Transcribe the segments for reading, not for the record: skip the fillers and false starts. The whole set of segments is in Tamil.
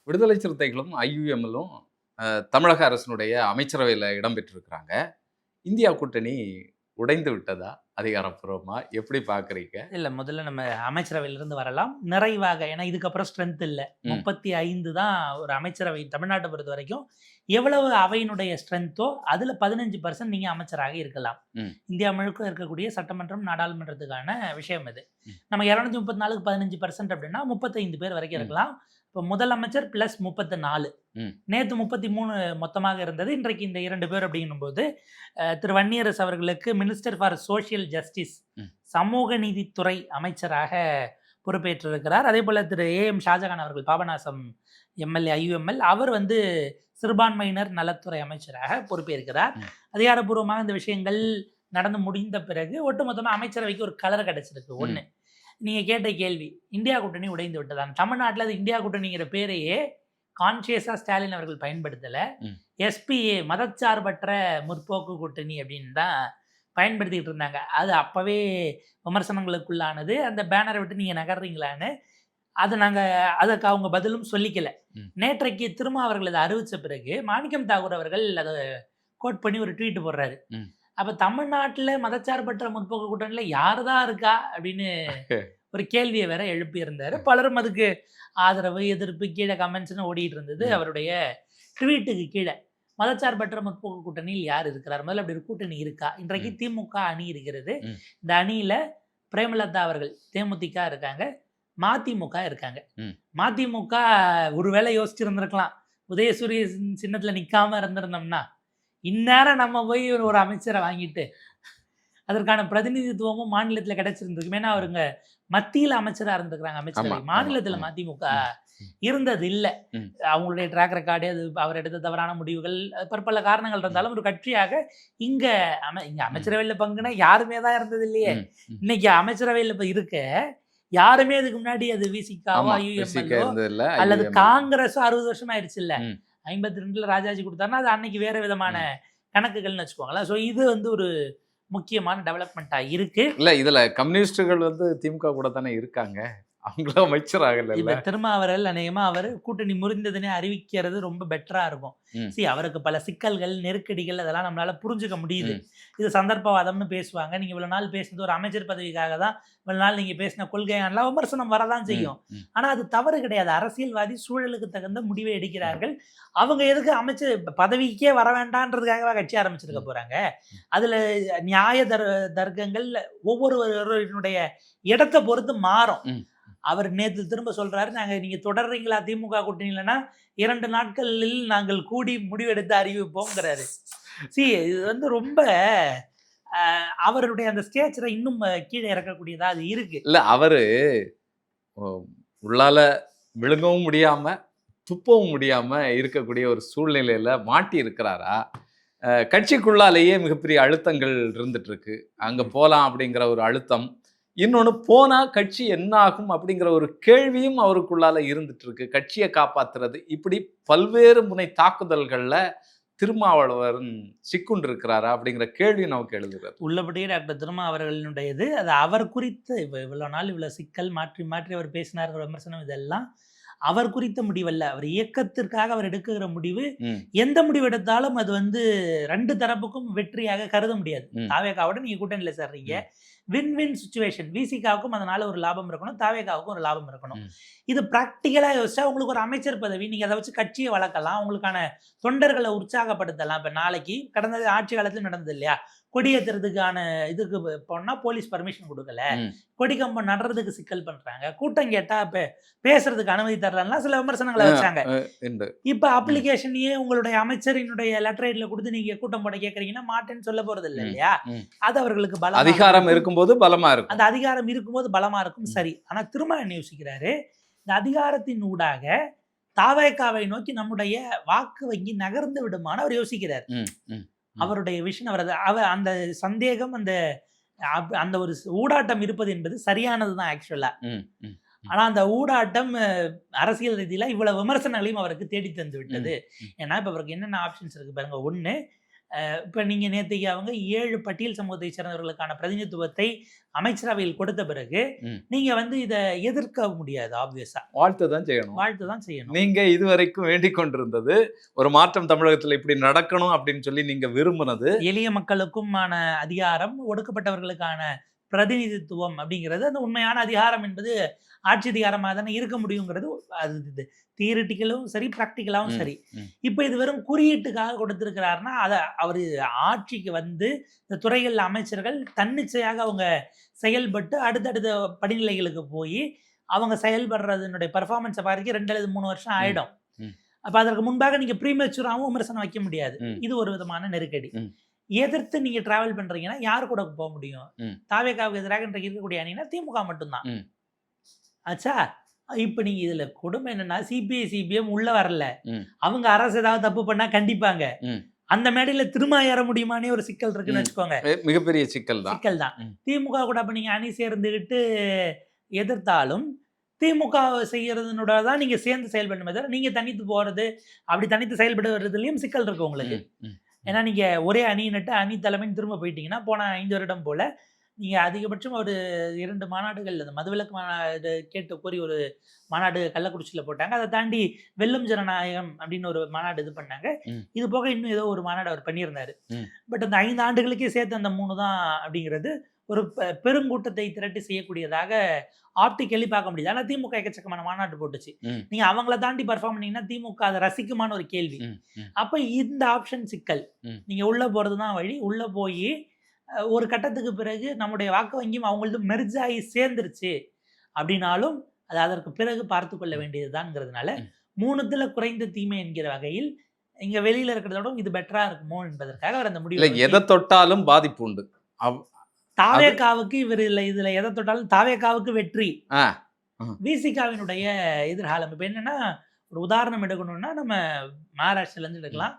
விடுதலை சிறுத்தைகளும், ஐயுஎம்எல்லும் தமிழக அரசினுடைய அமைச்சரவையில இடம் பெற்றிருக்கிறாங்க. இந்தியா கூட்டணி உடைந்து விட்டதா? அதிகாரப்பூர்வமா எப்படி பார்க்குறீங்க? இல்ல முதல்ல நம்ம அமைச்சரவையிலிருந்து வரலாம். நிறைவாக ஏன்னா இதுக்கப்புறம் ஸ்ட்ரென்த் இல்ல. 35 தான் ஒரு அமைச்சரவை தமிழ்நாட்ட பொறுத்தவரைக்கும். எவ்வளவு அவையினுடைய ஸ்ட்ரென்த்தோ அதுல 15% நீங்க அமைச்சராக இருக்கலாம். இந்தியா முழுக்க இருக்கக்கூடிய சட்டமன்றம், நாடாளுமன்றத்துக்கான விஷயம் இது. நம்ம 234க்கு 15% அப்படின்னா 35 பேர் வரைக்கும் இருக்கலாம். இப்போ முதலமைச்சர் பிளஸ் 34. நேற்று 33 மொத்தமாக இருந்தது. இன்றைக்கு இந்த 2 பேர் அப்படிங்கும்போது திரு வன்னியரசு அவர்களுக்கு மினிஸ்டர் ஃபார் சோஷியல் ஜஸ்டிஸ், சமூக நீதித்துறை அமைச்சராக பொறுப்பேற்றிருக்கிறார். அதே போல திரு ஏஎம் ஷாஜகான் அவர்கள், பாபநாசம் எம்எல்ஏ, ஐயுஎம்எல், அவர் சிறுபான்மையினர் நலத்துறை அமைச்சராக பொறுப்பேற்கிறார். அதிகாரப்பூர்வமாக இந்த விஷயங்கள் நடந்து முடிந்த பிறகு ஒட்டுமொத்தமாக அமைச்சரவைக்கு ஒரு கலர் கிடைச்சிருக்கு. ஒன்று, நீங்க கேட்ட கேள்வி, இந்தியா கூட்டணி உடைந்து விட்டதான். தமிழ்நாட்டில் அது இந்தியா கூட்டணிங்கிற பேரையே கான்சியஸா ஸ்டாலின் அவர்கள் பயன்படுத்தல. எஸ்பிஏ, மதச்சார்பற்ற முற்போக்கு கூட்டணி அப்படின்னு தான் பயன்படுத்திக்கிட்டு இருந்தாங்க. அது அப்பவே விமர்சனங்களுக்குள்ளானது. அந்த பேனரை விட்டு நீங்க நகர்றீங்களான்னு அதுக்கு அவங்க பதிலும் சொல்லிக்கல. நேற்றைக்கு திரும்ப அவர்கள் அதை அறிவிச்ச பிறகு மாணிக்கம் தாகூர் அவர்கள் அதை கோட் பண்ணி ஒரு ட்வீட் போடுறாரு. அப்ப தமிழ்நாட்டுல மதச்சார்பற்ற முற்போக்கு கூட்டணியில யாருதான் இருக்கா அப்படின்னு ஒரு கேள்வியை வேற எழுப்பி இருந்தாரு. பலரும் அதுக்கு ஆதரவு, எதிர்ப்பு, கீழே கமெண்ட்ஸ்னு ஓடிட்டு இருந்தது. அவருடைய ட்வீட்டுக்கு கீழே மதச்சார்பற்ற முற்போக்கு கூட்டணியில் யார் இருக்கிறார், முதல்ல அப்படி ஒரு கூட்டணி இருக்கா? இன்றைக்கு திமுக அணி இருக்கிறது. இந்த அணியில பிரேமலதா அவர்கள் தேமுதிக இருக்காங்க, மதிமுக இருக்காங்க. மதிமுக ஒருவேளை யோசிச்சிருந்திருக்கலாம், உதயசூரிய சின்னத்துல நிக்காம இருந்திருந்தோம்னா இந்நேரம் நம்ம போய் ஒரு அமைச்சரை வாங்கிட்டு அதற்கான பிரதிநிதித்துவமும் மாநிலத்தில் கிடைச்சிருந்திருக்கும். ஏன்னா அவருங்க மத்தியில் அமைச்சராக இருந்திருக்கிறாங்க. அமைச்சரவை மாநிலத்தில் மதிமுக இருந்தது இல்லை. அவங்களுடைய ட்ராக் ரெக்கார்டு, அது அவர் எடுத்த தவறான முடிவுகள், பற்பல காரணங்கள் இருந்தாலும் ஒரு கட்சியாக இங்க அமைச்சரவையில் பங்குனா யாருமே தான் இருந்தது இல்லையே. இன்னைக்கு அமைச்சரவையில் இப்ப இருக்க யாருமே இதுக்கு முன்னாடி அது விசிகாவோ ஐயுஎம்எல்ஓ அல்லது காங்கிரஸோ 60 வருஷம் ஆயிடுச்சு இல்ல. 52ல ராஜாஜி கொடுத்தாருன்னா அது அன்னைக்கு வேற விதமான கணக்குகள்னு வச்சுக்கோங்களேன். ஸோ இது ஒரு முக்கியமான டெவலப்மெண்ட்டா இருக்கு. இல்ல இதுல கம்யூனிஸ்டுகள் திமுக கூட தானே இருக்காங்க, அவங்களும் அமைச்சராகல. திருமாவர்கள் அநேகமா அவர் கூட்டணி முறிந்ததுன்னே அறிவிக்கிறது ரொம்ப பெட்டரா இருக்கும். அவருக்கு பல சிக்கல்கள், நெருக்கடிகள் அதெல்லாம் நம்மளால புரிஞ்சுக்க முடியுது. இது சந்தர்ப்பவாதம்னு பேசுவாங்க. நீங்க இவ்வளவு நாள் பேசுனது ஒரு அமைச்சர் பதவிக்காக தான், இவ்வளவு நாள் நீங்க பேசின கொள்கையானலாம் விமர்சனம் வரதான் செய்யும். ஆனா அது தவறு கிடையாது. அரசியல்வாதி சூழலுக்கு தகுந்த முடிவை எடுக்கிறார்கள். அவங்க எதுக்கு அமைச்சர் பதவிக்கே வர வேண்டான்றதுக்காக கட்சி ஆரம்பிச்சிருக்க போறாங்க? அதுல நியாய தர்க்கங்கள் ஒவ்வொருவருடைய இடத்தை பொறுத்து மாறும். அவர் நேற்று திரும்ப சொல்றாரு, நீங்க தொடர்றீங்களா திமுக கூட்டணி, இல்லைன்னா 2 நாட்களில் நாங்கள் கூடி முடிவெடுத்து அறிவிப்போங்கிறாரு. இது ரொம்ப அவருடைய அந்த ஸ்டேச்சரை இன்னும் கீழே இறக்கக்கூடியதா அது இருக்கு. இல்ல அவரு உள்ளால விழுங்கவும் முடியாம துப்பவும் முடியாம இருக்கக்கூடிய ஒரு சூழ்நிலையில மாட்டி இருக்கிறாரா? கட்சிக்குள்ளாலேயே மிகப்பெரிய அழுத்தங்கள் இருந்துட்டு இருக்கு. அங்க போலாம் அப்படிங்கிற ஒரு அழுத்தம், இன்னொன்று போனா கட்சி என்ன ஆகும் அப்படிங்கிற ஒரு கேள்வியும் அவருக்குள்ளால இருந்துட்டு இருக்கு. கட்சியை காப்பாத்துறது, இப்படி பல்வேறு முனை தாக்குதல்கள்ல திருமாவளவன் சிக்குண்டு இருக்கிறாரா அப்படிங்கிற கேள்வி நமக்கு எழுதுகிறது. உள்ளபடியே டாக்டர் திருமா அவர்களினுடையது அது அவர் குறித்து இவ்வளவு நாள் இவ்வளவு சிக்கல் மாற்றி மாற்றி அவர் பேசினார், விமர்சனம், இதெல்லாம் அவர் குறித்த முடிவல்ல. அவர் இயக்கத்திற்காக அவர் எடுக்கிற முடிவு. எந்த முடிவு எடுத்தாலும் அது 2 தரப்புக்கும் வெற்றியாக கருத முடியாது. தாவேகாவோட நீங்க கூட்டணியில சேர்றீங்க, வின் வின் சிச்சுவேஷன். விசிகாவுக்கும் அதனால ஒரு லாபம் இருக்கணும், தாவேகாவுக்கும் ஒரு லாபம் இருக்கணும். இது பிராக்டிக்கலா யோசிச்சா உங்களுக்கு ஒரு அமைச்சர் பதவி, நீங்க அதை வச்சு கட்சியை வளர்க்கலாம், உங்களுக்கான தொண்டர்களை உற்சாகப்படுத்தலாம். இப்ப நாளைக்கு கடந்த ஆட்சி காலத்துல நடந்தது இல்லையா, கொடியேற்றுறதுக்கான இதுக்கு போனா போலீஸ் பர்மிஷன் கொடுக்கல, கொடிக்கம்பம் நடுறதுக்கு சிக்கல் பண்றாங்க, கூட்டம் கேட்டா பேசுறதுக்கு அனுமதி தரலாம், சில விமர்சனங்களை வச்சாங்க. இப்ப அப்ளிகேஷனையே உங்களுடைய அமைச்சரினுடைய லெட்டரைட்ல கொடுத்து நீங்க கூட்டம் போட கேட்கறீங்கன்னா மாட்டேன்னு சொல்ல போறது இல்லை இல்லையா. அது அவர்களுக்கு பலம், அதிகாரம் இருக்கும்போது பலமா இருக்கும். அந்த அதிகாரம் இருக்கும்போது பலமா இருக்கும். சரி, ஆனா திரும்ப என்ன யோசிக்கிறாரு, இந்த அதிகாரத்தின் ஊடாக தாவேகாவை நோக்கி நம்முடைய வாக்கு வங்கி நகர்ந்து விடுமான அவர் யோசிக்கிறார். அவருடைய விஷயம், அவர் அந்த சந்தேகம், அந்த ஒரு ஊடாட்டம் இருப்பது என்பது சரியானதுதான் ஆக்சுவலா. ஆனா அந்த ஊடாட்டம் அரசியல் ரீதியில இவ்வளவு விமர்சனங்களையும் அவருக்கு தேடி தந்து விட்டது. ஏன்னா இப்ப அவருக்கு என்னென்ன ஆப்ஷன்ஸ் இருக்கு பாருங்க. ஒண்ணு, இப்போ நீங்கள் நேற்றுக்கு அவங்க 7 பட்டியல் சமூகத்தை சேர்ந்தவர்களுக்கான பிரதிநிதித்துவத்தை அமைச்சரவையில் கொடுத்த பிறகு நீங்கள் வந்து இதை எதிர்க்க முடியாது. ஆப்வியஸாக வாழ்த்து தான் செய்யணும். வாழ்த்து தான் செய்யணும். நீங்க இதுவரைக்கும் வேண்டிக் கொண்டிருந்தது ஒரு மாற்றம் தமிழகத்துல இப்படி நடக்கணும் அப்படின்னு சொல்லி நீங்க விரும்பினது எளிய மக்களுக்குமான அதிகாரம், ஒடுக்கப்பட்டவர்களுக்கான பிரதிநிதித்துவம் அப்படிங்கிறது அந்த உண்மையான அதிகாரம் என்பது ஆட்சி அதிகாரமாக தானே இருக்க முடியுங்கிறது. அது தியரிட்டிக்கலும் சரி, ப்ராக்டிக்கலாகவும் சரி. இப்போ இது வெறும் குறியீட்டுக்காக கொடுத்துருக்கிறாருன்னா அதை அவர் ஆட்சிக்கு வந்து இந்த துறைகள் அமைச்சர்கள் தன்னிச்சையாக அவங்க செயல்பட்டு அடுத்தடுத்த படிநிலைகளுக்கு போய் அவங்க செயல்படுறதுனுடைய பெர்ஃபார்மன்ஸை பார்க்க 2 அல்லது 3 வருஷம் ஆயிடும். அப்போ அதற்கு முன்பாக நீங்கள் ப்ரீமெச்சூராகவும் விமர்சனம் வைக்க முடியாது. இது ஒரு விதமான நெருக்கடி. எதிர்த்து நீங்க டிராவல் பண்றீங்கன்னா யார் கூட போக முடியும்? தாவேகாவுக்கு எதிராக இன்றைக்கு இருக்கக்கூடிய அணினா திமுக மட்டும்தான். ஆச்சா, இப்ப நீங்க இதுல கொடுமை என்னன்னா சிபிஎம் உள்ள வரல. அவங்க அரசு ஏதாவது தப்பு பண்ணா கண்டிப்பாங்க. அந்த மேடையில திரும்ப ஏற முடியுமானே ஒரு சிக்கல் இருக்குன்னு வச்சுக்கோங்க. மிகப்பெரிய சிக்கல் தான். திமுக கூட அப்ப நீங்க அணி சேர்ந்துகிட்டு எதிர்த்தாலும் திமுக செய்யறதுனோட தான் நீங்க சேர்ந்து செயல்படணுமே தவிர நீங்க தனித்து போறது, அப்படி தனித்து செயல்படுறதுலயும் சிக்கல் இருக்கு உங்களுக்கு. ஏன்னா நீங்கள் ஒரே அணியினட்டு அணி தலைமைன்னு திரும்ப போயிட்டீங்கன்னா போன 5 வருடம் போல் நீங்கள் அதிகபட்சம் ஒரு 2 மாநாடுகள் அந்த மதுவிலக்கு மாநாடு கேட்டு கோரி ஒரு மாநாடு கள்ளக்குறிச்சியில் போட்டாங்க. அதை தாண்டி வெல்லும் ஜனநாயகம் அப்படின்னு ஒரு மாநாடு இது பண்ணாங்க. இது போக இன்னும் ஏதோ ஒரு மாநாடு அவர் பண்ணியிருந்தார். பட் அந்த 5 ஆண்டுகளுக்கே சேர்த்து அந்த 3 தான் அப்படிங்கிறது ஒரு பெருங்கூட்டத்தை திரட்டி செய்யக்கூடியதாக ஆப்டிக்கலி பார்க்க முடியுது. ஆனால் திமுக எக்கச்சக்கமான மாநாட்டு போட்டுச்சு. நீங்க அவங்கள தாண்டி பர்ஃபார்ம் பண்ணீங்கன்னா திமுக அதை ரசிக்குமான ஒரு கேள்வி. அப்ப இந்த ஆப்ஷன் சிக்கல். நீங்க உள்ள போறதுதான் வழி. உள்ள போய் ஒரு கட்டத்துக்கு பிறகு நம்முடைய வாக்கு வங்கியும் அவங்களது மெர்ஜ் ஆகி சேர்ந்துருச்சு அப்படின்னாலும் அது அதற்கு பிறகு பார்த்து கொள்ள வேண்டியதுதான்ங்கிறதுனால 3த்துல குறைந்த தீமை என்கிற வகையில் இங்க வெளியில இருக்கிறதோட இது பெட்டரா இருக்குமோ என்பதற்காக அவர் அந்த முடிவு. எதை தொட்டாலும் பாதிப்பு உண்டு. தாவேகாவுக்கு இவர் இதுல எதை தொட்டாலும் தாவேகாவுக்கு வெற்றி. விசிகாவினுடைய எதிர்காலம் இப்ப என்னன்னா, ஒரு உதாரணம் எடுக்கணும்னா நம்ம மகாராஷ்டிரில இருந்து எடுக்கலாம்.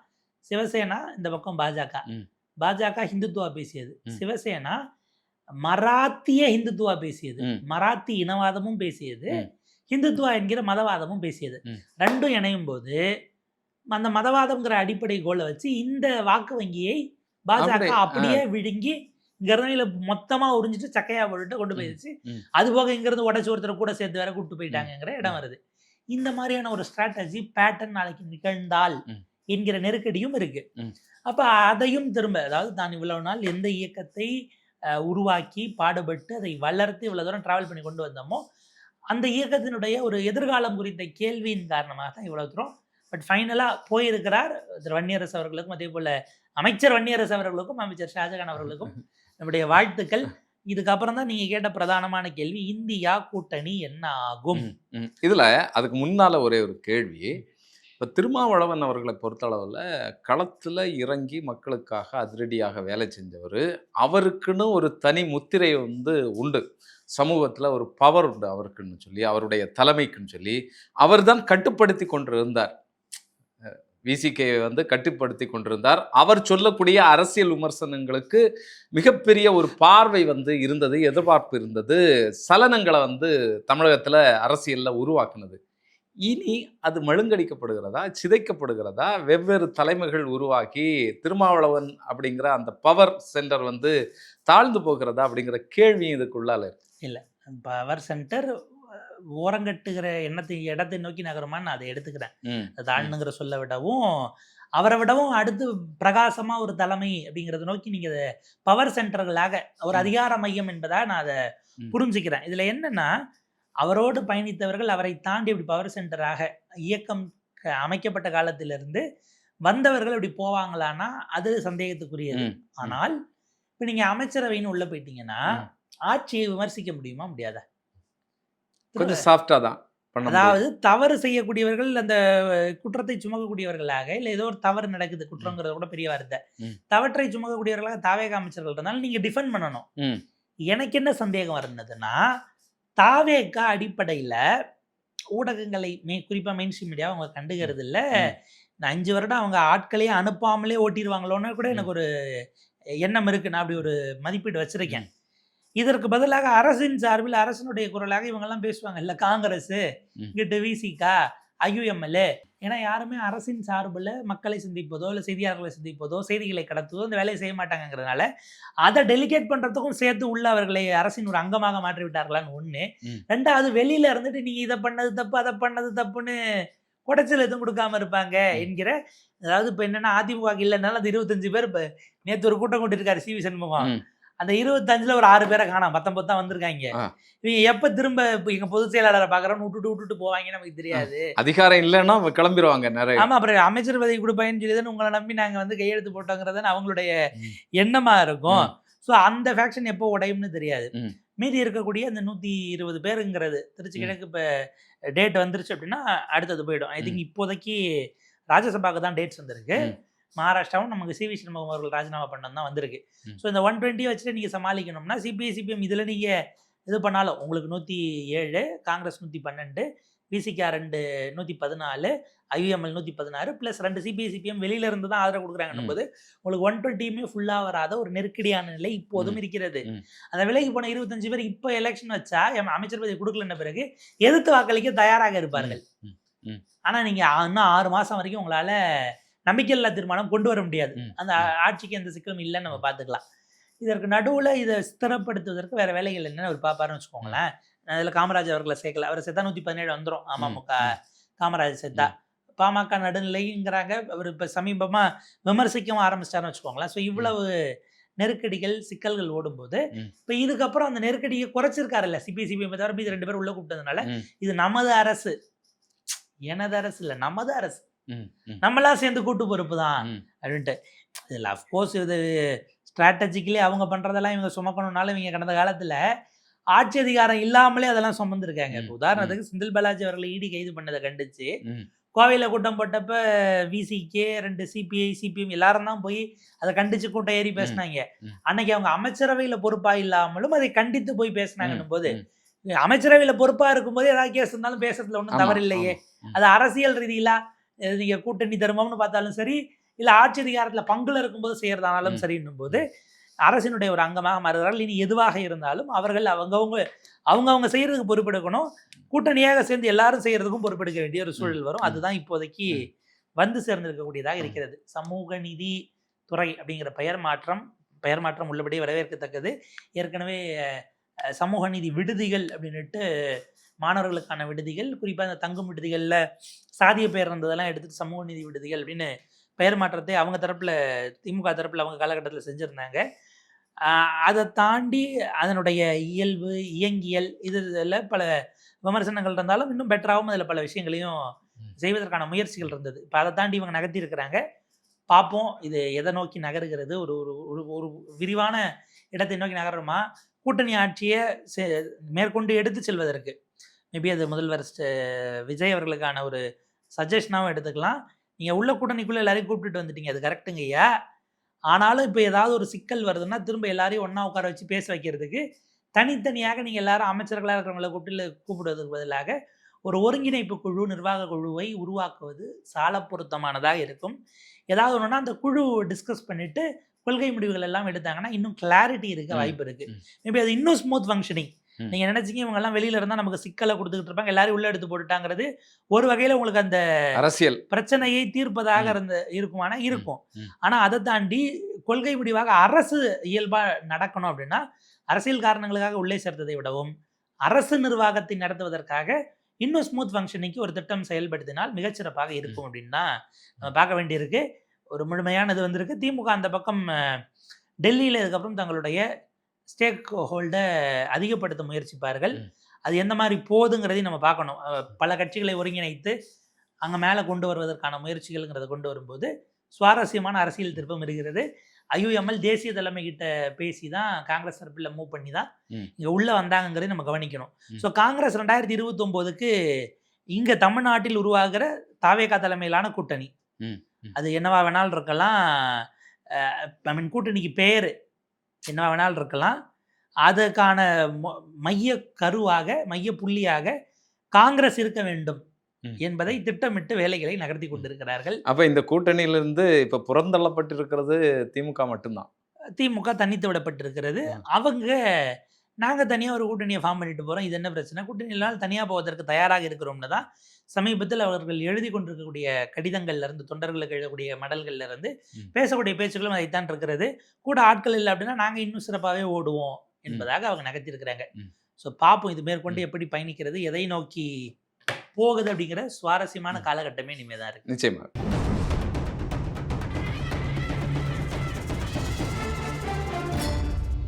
சிவசேனா இந்த பக்கம் பாஜக ஹிந்துத்துவா பேசியது. சிவசேனா மராத்திய ஹிந்துத்துவா பேசியது. மராத்தி இனவாதமும் பேசியது, ஹிந்துத்துவா என்கிற மதவாதமும் பேசியது. ரெண்டும் இணையும் போது அந்த மதவாதம்ங்கிற அடிப்படை கோலை வச்சு இந்த வாக்கு வங்கியை பாஜக அப்படியே விழுங்கி இங்கிருந்து மொத்தமா உறிஞ்சிட்டு சக்கையா போட்டு கொண்டு போயிடுச்சு. அது போக இங்கிருந்து உடச்சு ஒருத்தரை கூட சேர்த்து வேற கூப்பிட்டு போயிட்டாங்கிற இடம் வருது. இந்த மாதிரியான ஒரு ஸ்ட்ராட்டஜி பேட்டர்ன் நாளைக்கு நிகழ்ந்தால் என்கிற நெருக்கடியும் இருக்கு. அப்ப அதையும் திரும்ப, அதாவது தான் இவ்வளவு நாள் எந்த இயக்கத்தை உருவாக்கி பாடுபட்டு அதை வளர்த்து இவ்வளவு தூரம் டிராவல் பண்ணி கொண்டு வந்தோமோ அந்த இயக்கத்தினுடைய ஒரு எதிர்காலம் குறித்த கேள்வியின் காரணமாக தான் இவ்வளவு தூரம். பட் ஃபைனலா போயிருக்கிறார் திரு வன்னியரசு அவர்களுக்கும், அதே போல அமைச்சர் வன்னியரசு அவர்களுக்கும், அமைச்சர் ஷாஜகான் அவர்களுக்கும் நம்முடைய வாழ்த்துக்கள். இதுக்கப்புறம் தான் நீங்க கேட்ட பிரதானமான கேள்வி, இந்தியா கூட்டணி என்ன ஆகும்? இதுல அதுக்கு முன்னால ஒரே ஒரு கேள்வி. இப்போ திருமாவளவன் அவர்களை பொறுத்தளவில் களத்தில் இறங்கி மக்களுக்காக அதிரடியாக வேலை செஞ்சவர். அவருக்குன்னு ஒரு தனி முத்திரை உண்டு, சமூகத்தில் ஒரு பவர் உண்டு அவருக்குன்னு சொல்லி, அவருடைய தலைமைக்குன்னு சொல்லி அவர் தான் கட்டுப்படுத்தி கொண்டிருந்தார். விசிகே கட்டுப்படுத்தி கொண்டிருந்தார். அவர் சொல்லக்கூடிய அரசியல் விமர்சனங்களுக்கு மிகப்பெரிய ஒரு பார்வை இருந்தது, எதிர்பார்ப்பு இருந்தது, சலனங்களை தமிழகத்தில் அரசியலில் உருவாக்குனது. இனி அது மழுங்கடிக்கப்படுகிறதா, சிதைக்கப்படுகிறதா, வெவ்வேறு தலைமைகள் உருவாக்கி திருமாவளவன் அப்படிங்கிற அந்த பவர் சென்டர் தாழ்ந்து போகிறதா அப்படிங்கிற கேள்வி இதுக்குள்ளால இருக்கு. இல்லை, பவர் சென்டர் ஓரங்கட்டுகிற இடத்தை நோக்கி நகரமான்னு அதை எடுத்துக்கிறேன். தாழ்ந்துங்கிற சொல்ல விடவும் அவரை விடவும் அடுத்து பிரகாசமா ஒரு தலைமை அப்படிங்கிறத நோக்கி நீங்க பவர் சென்டர்களாக ஒரு அதிகார மையம் என்பதா நான் அதை புரிஞ்சுக்கிறேன். இதுல என்னன்னா, அவரோடு பயணித்தவர்கள் அவரை தாண்டி இப்படி பவர் சென்டராக இயக்கம் அமைக்கப்பட்ட காலத்திலிருந்து வந்தவர்கள் இப்படி போவாங்களான்னா அது சந்தேகத்துக்குரியது. ஆனால் இப்ப நீங்க அமைச்சரவைன்னு உள்ள போயிட்டீங்கன்னா ஆட்சியை விமர்சிக்க முடியுமா? முடியாதா? கொஞ்சம் சாஃப்டா தான். அதாவது தவறு செய்யக்கூடியவர்கள் அந்த குற்றத்தை சுமக்கக்கூடியவர்களாக, இல்லை ஏதோ ஒரு தவறு நடக்குது, குற்றங்கிறத கூட பெரிய வார்த்தை, தவற்றை சுமக்கக்கூடியவர்களாக தாவேகா அமைச்சர்கள் இருந்தாலும் நீங்க டிஃபெண்ட் பண்ணணும். எனக்கு என்ன சந்தேகம் வருதுன்னா, தாவேகா அடிப்படையில ஊடகங்களை குறிப்பா மெயின் ஸ்ட்ரீம் மீடியா அவங்க கண்டுகிறது இல்லை. இந்த 5 வருடம் அவங்க ஆட்களையே அனுப்பாமலே ஓட்டிடுவாங்களோன்னு கூட எனக்கு ஒரு எண்ணம் இருக்கு. நான் அப்படி ஒரு மதிப்பீடு வச்சிருக்கேன். இதற்கு பதிலாக அரசின் சார்பில் அரசனுடைய குரலாக இவங்கெல்லாம் பேசுவாங்க. இல்லை காங்கிரஸ், இங்கிட்டு விசிகா, ஐயுஎம்எல்ஏ, ஏன்னா யாருமே அரசின் சார்பில் மக்களை சந்திப்பதோ இல்லை செய்தியாளர்களை சந்திப்பதோ செய்திகளை கடத்துவதோ இந்த வேலையை செய்ய மாட்டாங்கிறதுனால அதை டெலிகேட் பண்ணுறதுக்கும் சேர்த்து உள்ள அவர்களை அரசின் ஒரு அங்கமாக மாற்றி விட்டார்களான்னு ஒன்று. ரெண்டாவது வெளியில் இருந்துட்டு நீங்கள் இதை பண்ணது தப்பு அதை பண்ணது தப்புன்னு குடைச்சல் எதுவும் கொடுக்காம இருப்பாங்க என்கிற, அதாவது இப்போ என்னென்னா அதிமுக இல்லைனாலும் அந்த 25 பேர் இப்போ நேற்று ஒரு கூட்டம் கூட்டிருக்காரு சி.வி. சண்முகம். அந்த 25ல் ஒரு 6 பேரை காணோம், 19 தான் வந்திருக்காங்க. இவங்க எப்போ திரும்ப இப்போ எங்கள் பொதுச் செயலாளரை பார்க்குறோன்னு விட்டுட்டு போவாங்கன்னு நமக்கு தெரியாது. அதிகாரம் இல்லைன்னா கிளம்பிடுவாங்க நிறைய. ஆமாம், அப்புறம் அமைச்சர் பதவி கொடுப்பாங்கன்னு சொல்லி தானே உங்களை நம்பி நாங்கள் வந்து கையெழுத்து போட்டோங்கிறதுன்னு அவங்களுடைய எண்ணமாக இருக்கும். ஸோ அந்த ஃபேக்ஷன் எப்போ உடையும்னு தெரியாது. மீதி இருக்கக்கூடிய அந்த 120 பேருங்கிறது திருச்சி கிழக்கு இப்போ டேட் வந்துருச்சு அப்படின்னா அடுத்தது போயிடும். ஐ திங்க் இப்போதைக்கு ராஜ்யசபாவுக்கு தான் டேட்ஸ் வந்திருக்கு. மகாராஷ்டிராவும் நமக்கு சி.வி. சண்முகம் அவர்கள் ராஜினாமா பண்ணது தான் வந்திருக்கு. ஸோ இந்த 120 வச்சுட்டு நீங்கள் சமாளிக்கணும்னா சிபிஐ சிபிஎம் இதில் நீங்கள் இது பண்ணாலும் உங்களுக்கு 107, Congress 112, Visika 2 114, IUML 116 plus 2 CPI CPM வெளியில இருந்து தான் ஆதரவு கொடுக்குறாங்கன்னும் போது உங்களுக்கு 120மே ஃபுல்லாக வராத ஒரு நெருக்கடியான நிலை இப்போதும் இருக்கிறது. அந்த விலைக்கு போன 25 பேர் இப்போ எலெக்ஷன் வச்சா அமைச்சர் பதவி கொடுக்கலன்ன பிறகு எதிர்த்து வாக்களிக்க தயாராக இருப்பார்கள். ஆனால் நீங்கள் இன்னும் 6 மாதம் வரைக்கும் உங்களால் நம்பிக்கையில்லா தீர்மானம் கொண்டு வர முடியாது. அந்த ஆட்சிக்கு எந்த சிக்கலும் இல்லைன்னு நம்ம பார்த்துக்கலாம். இதற்கு நடுவில் இதை ஸ்திரப்படுத்துவதற்கு வேறு வேலைகள் என்னென்னு அவர் பார்ப்பாருன்னு வச்சுக்கோங்களேன். அதில் காமராஜ் அவர்களை சேர்க்கல, அவர் சேர்த்தா 117 வந்துடும். அமமுக காமராஜ் சேர்த்தா பாமக நடுநிலைங்கிறாங்க. அவர் இப்போ சமீபமாக விமர்சிக்கவும் ஆரம்பிச்சிட்டாருன்னு வச்சுக்கோங்களேன். ஸோ இவ்வளவு நெருக்கடிகள் சிக்கல்கள் ஓடும்போது இப்போ இதுக்கப்புறம் அந்த நெருக்கடியை குறைச்சிருக்காருல்ல சிபிசிபி தவிர மீது 2 பேர் உள்ள கூப்பிட்டதுனால இது நமது அரசு, எனது அரசு இல்லை நமது அரசு, நம்மளா சேர்ந்து கூட்டு பொறுப்பு தான் அப்படின்ட்டு. இதில் அஃப்கோர்ஸ் இது ஸ்ட்ராட்டஜிக்கலி அவங்க பண்ணுறதெல்லாம் இவங்க சுமக்கணும்னாலும் இவங்க கடந்த காலத்தில் ஆட்சி அதிகாரம் இல்லாமலே அதெல்லாம் சுமந்துருக்காங்க. இப்போ உதாரணத்துக்கு செந்தில் பாலாஜி அவர்களை இடி கைது பண்ணதை கண்டிச்சு கோவையில் கூட்டம் போட்டப்ப விசிகே 2 சிபிஐ சிபிஎம் எல்லாரும் தான் போய் அதை கண்டிச்சு கூட்டம் ஏறி பேசினாங்க. அன்னைக்கு அவங்க அமைச்சரவையில் பொறுப்பாக இல்லாமலும் அதை கண்டித்து போய் பேசினாங்கன்னும் போது அமைச்சரவையில் பொறுப்பாக இருக்கும்போது ஏதாவது கேஸ் இருந்தாலும் பேசுறதுல ஒன்றும் தவறு இல்லையே. அது அரசியல் ரீதியில நீங்கள் கூட்டணி தர்மம்னு பார்த்தாலும் சரி, இல்லை ஆட்சி அதிகாரத்தில் பங்குல இருக்கும்போது செய்யறதானாலும் சரின்னும் போது அரசினுடைய ஒரு அங்கமாக மாறுகிறார்கள். இனி எதுவாக இருந்தாலும் அவர்கள் அவங்கவுங்க செய்யறதுக்கு பொறுப்பெடுக்கணும், கூட்டணியாக சேர்ந்து எல்லாரும் செய்யறதுக்கும் பொறுப்பெடுக்க வேண்டிய ஒரு சூழல் வரும். அதுதான் இப்போதைக்கு வந்து சேர்ந்திருக்கக்கூடியதாக இருக்கிறது. சமூக நீதி துறை அப்படிங்கிற பெயர் மாற்றம் உள்ளபடியே வரவேற்கத்தக்கது. ஏற்கனவே சமூக நீதி விடுதிகள் அப்படின்ட்டு மாணவர்களுக்கான விடுதிகள், குறிப்பாக இந்த தங்கும் விடுதிகளில் சாதிய பெயர் இருந்ததெல்லாம் எடுத்துகிட்டு சமூக நீதி விடுதிகள் அப்படின்னு பெயர் மாற்றத்தை அவங்க தரப்பில் திமுக தரப்பில் அவங்க காலகட்டத்தில் செஞ்சுருந்தாங்க. அதை தாண்டி அதனுடைய இயல்பு இயங்கியல் இதில் பல விமர்சனங்கள் இருந்தாலும் இன்னும் பெட்டராகவும் அதில் பல விஷயங்களையும் செய்வதற்கான முயற்சிகள் இருந்தது. இப்போ அதை தாண்டி இவங்க நகர்த்தி இருக்கிறாங்க. பார்ப்போம் இது எதை நோக்கி நகருகிறது. ஒரு ஒரு விரிவான இடத்தை நோக்கி நகருமா, கூட்டணி ஆட்சியை மேற்கொண்டு எடுத்து செல்வதற்கு மேபி அது முதல்வர் விஜய் அவர்களுக்கான ஒரு சஜஷனாகவும் எடுத்துக்கலாம். நீங்கள் உள்ள கூட்டணிக்குள்ளே எல்லாரையும் கூப்பிட்டுட்டு வந்துட்டீங்க, அது கரெக்டுங்க ஐயா. ஆனாலும் இப்போ ஏதாவது ஒரு சிக்கல் வருதுன்னா திரும்ப எல்லாரையும் ஒன்றா உட்கார வச்சு பேச வைக்கிறதுக்கு தனித்தனியாக நீங்கள் எல்லாரும் அமைச்சர்களாக இருக்கிறவங்களை கூப்பிடுவதற்கு பதிலாக ஒரு ஒருங்கிணைப்பு குழு, நிர்வாக குழுவை உருவாக்குவது சால பொருத்தமானதாக இருக்கும். ஏதாவது ஒன்றுனா அந்த குழு டிஸ்கஸ் பண்ணிவிட்டு கொள்கை முடிவுகள் எல்லாம் எடுத்தாங்கன்னா இன்னும் கிளாரிட்டி இருக்க வாய்ப்பு இருக்குது. மேபி அது இன்னும் ஸ்மூத் ஃபங்க்ஷனிங். நீங்கள் நினச்சிங்க இவங்கெல்லாம் வெளியில் இருந்தால் நமக்கு சிக்கலை கொடுத்துக்கிட்டு இருப்பாங்க, எல்லாரும் உள்ளே எடுத்து போட்டுட்டாங்கிறது ஒரு வகையில் உங்களுக்கு அந்த அரசியல் பிரச்சனையை தீர்ப்பதாக இருக்குமானா இருக்கும். ஆனால் அதை தாண்டி கொள்கை முடிவாக அரசு இயல்பாக நடக்கணும் அப்படின்னா அரசியல் காரணங்களுக்காக உள்ளே சேர்த்ததை விடவும் அரசு நிர்வாகத்தை நடத்துவதற்காக இன்னும் ஸ்மூத் ஃபங்க்ஷனிங்க்கு ஒரு திட்டம் செயல்படுத்தினால் மிகச்சிறப்பாக இருக்கும் அப்படின்னு தான் நம்ம பார்க்க வேண்டியிருக்கு. ஒரு முழுமையானது வந்திருக்கு. திமுக அந்த பக்கம் டெல்லியில் இதுக்கப்புறம் தங்களுடைய ஸ்டேக் ஹோல்டை அதிகப்படுத்த முயற்சிப்பார்கள். அது எந்த மாதிரி போகுதுங்கிறதையும் நம்ம பார்க்கணும். பல கட்சிகளை ஒருங்கிணைத்து அங்கே மேலே கொண்டு வருவதற்கான முயற்சிகள்ங்கிறத கொண்டு வரும்போது சுவாரஸ்யமான அரசியல் திருப்பம் இருக்கிறது. ஐயுஎம்எல் தேசிய தலைமை கிட்ட பேசி தான் காங்கிரஸ் தரப்பில் மூவ் பண்ணி தான் இங்கே உள்ளே வந்தாங்கிறதையும் நம்ம கவனிக்கணும். ஸோ காங்கிரஸ் 2029க்கு இங்கே தமிழ்நாட்டில் உருவாகிற தாவேகா தலைமையிலான கூட்டணி அது என்னவா வேணாலும் இருக்கலாம். ஐ மீன் கூட்டணிக்கு பேர் என்னவா வேணாலும் இருக்கலாம். அதுக்கான மைய கருவாக மைய புள்ளியாக காங்கிரஸ் இருக்க வேண்டும் என்பதை திட்டமிட்டு வேலைகளை நகர்த்தி கொண்டிருக்கிறார்கள். அப்ப இந்த கூட்டணியிலிருந்து இப்ப புறந்தள்ளப்பட்டிருக்கிறது திமுக மட்டும்தான். திமுக தனித்து விடப்பட்டிருக்கிறது. அவங்க நாங்கள் தனியாக ஒரு கூட்டணியை ஃபார்ம் பண்ணிட்டு போகிறோம், இது என்ன பிரச்சனை, கூட்டணி இல்லாமல் தனியாக போவதற்கு தயாராக இருக்கிறோம்னு தான் சமீபத்தில் அவர்கள் எழுதி கொண்டிருக்கக்கூடிய கடிதங்கள்ல இருந்து, தொண்டர்களுக்கு எழுதக்கூடிய மடல்கள்ல இருந்து பேசக்கூடிய பேச்சுக்களும் அதைத்தான் இருக்கிறது. கூட ஆட்கள் இல்லை அப்படின்னா நாங்க இன்னும் சிறப்பாகவே ஓடுவோம் என்பதாக அவங்க நகர்த்தியிருக்கிறாங்க. ஸோ பார்ப்போம் இது மேற்கொண்டு எப்படி பயணிக்கிறது, எதை நோக்கி போகுது அப்படிங்கிற சுவாரஸ்யமான காலகட்டமே இனிமேதான் இருக்கு. நிச்சயமா.